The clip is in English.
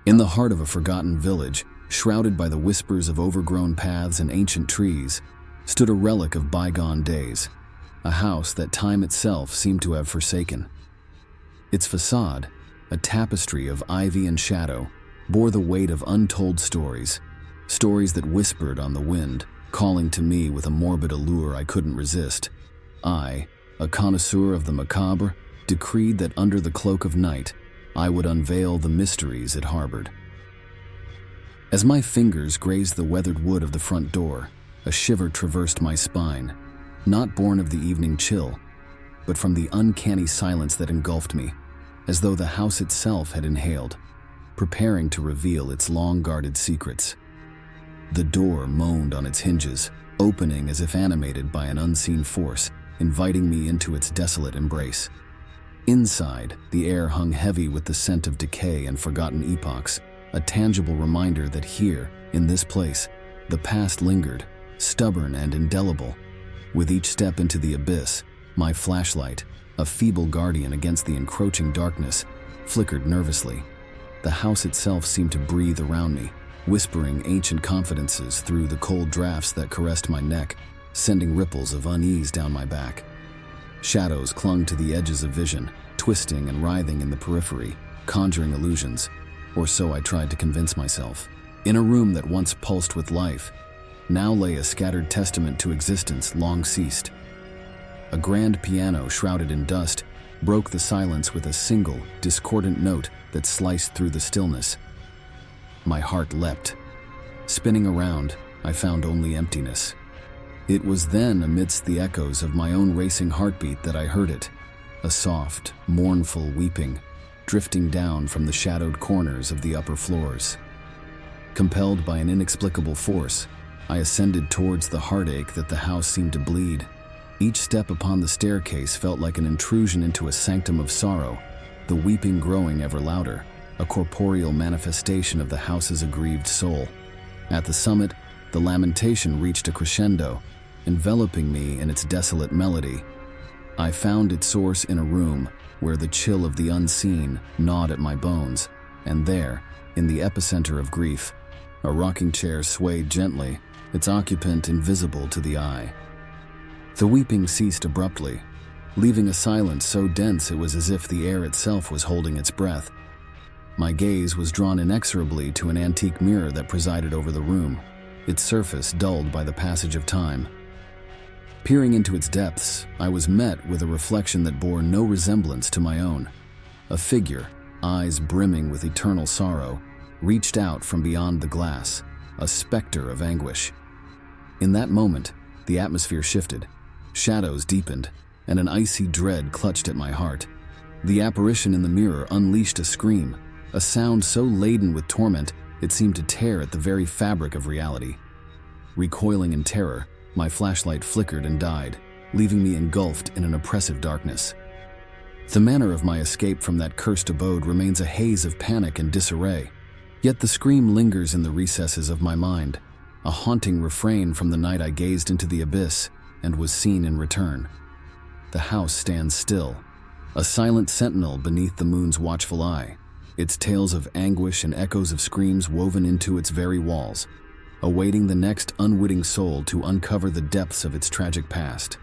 In the heart of a forgotten village, shrouded by the whispers of overgrown paths and ancient trees, stood a relic of bygone days, a house that time itself seemed to have forsaken. Its facade, a tapestry of ivy and shadow, bore the weight of untold stories, stories that whispered on the wind, calling to me with a morbid allure I couldn't resist. I, a connoisseur of the macabre, decreed that under the cloak of night, I would unveil the mysteries it harbored. As my fingers grazed the weathered wood of the front door, a shiver traversed my spine, not born of the evening chill, but from the uncanny silence that engulfed me, as though the house itself had inhaled, preparing to reveal its long-guarded secrets. The door moaned on its hinges, opening as if animated by an unseen force, inviting me into its desolate embrace. Inside, the air hung heavy with the scent of decay and forgotten epochs, a tangible reminder that here, in this place, the past lingered, stubborn and indelible. With each step into the abyss, my flashlight, a feeble guardian against the encroaching darkness, flickered nervously. The house itself seemed to breathe around me, whispering ancient confidences through the cold drafts that caressed my neck, sending ripples of unease down my back. Shadows clung to the edges of vision, twisting and writhing in the periphery, conjuring illusions, or so I tried to convince myself. In a room that once pulsed with life, now lay a scattered testament to existence long ceased. A grand piano shrouded in dust broke the silence with a single, discordant note that sliced through the stillness. My heart leapt. Spinning around, I found only emptiness. It was then, amidst the echoes of my own racing heartbeat, that I heard it, a soft, mournful weeping, drifting down from the shadowed corners of the upper floors. Compelled by an inexplicable force, I ascended towards the heartache that the house seemed to bleed. Each step upon the staircase felt like an intrusion into a sanctum of sorrow, the weeping growing ever louder, a corporeal manifestation of the house's aggrieved soul. At the summit, the lamentation reached a crescendo, enveloping me in its desolate melody. I found its source in a room where the chill of the unseen gnawed at my bones, and there, in the epicenter of grief, a rocking chair swayed gently, its occupant invisible to the eye. The weeping ceased abruptly, leaving a silence so dense it was as if the air itself was holding its breath. My gaze was drawn inexorably to an antique mirror that presided over the room, its surface dulled by the passage of time. Peering into its depths, I was met with a reflection that bore no resemblance to my own. A figure, eyes brimming with eternal sorrow, reached out from beyond the glass, a specter of anguish. In that moment, the atmosphere shifted, shadows deepened, and an icy dread clutched at my heart. The apparition in the mirror unleashed a scream, a sound so laden with torment it seemed to tear at the very fabric of reality. Recoiling in terror, my flashlight flickered and died, leaving me engulfed in an oppressive darkness. The manner of my escape from that cursed abode remains a haze of panic and disarray, yet the scream lingers in the recesses of my mind, a haunting refrain from the night I gazed into the abyss and was seen in return. The house stands still, a silent sentinel beneath the moon's watchful eye, its tales of anguish and echoes of screams woven into its very walls, awaiting the next unwitting soul to uncover the depths of its tragic past.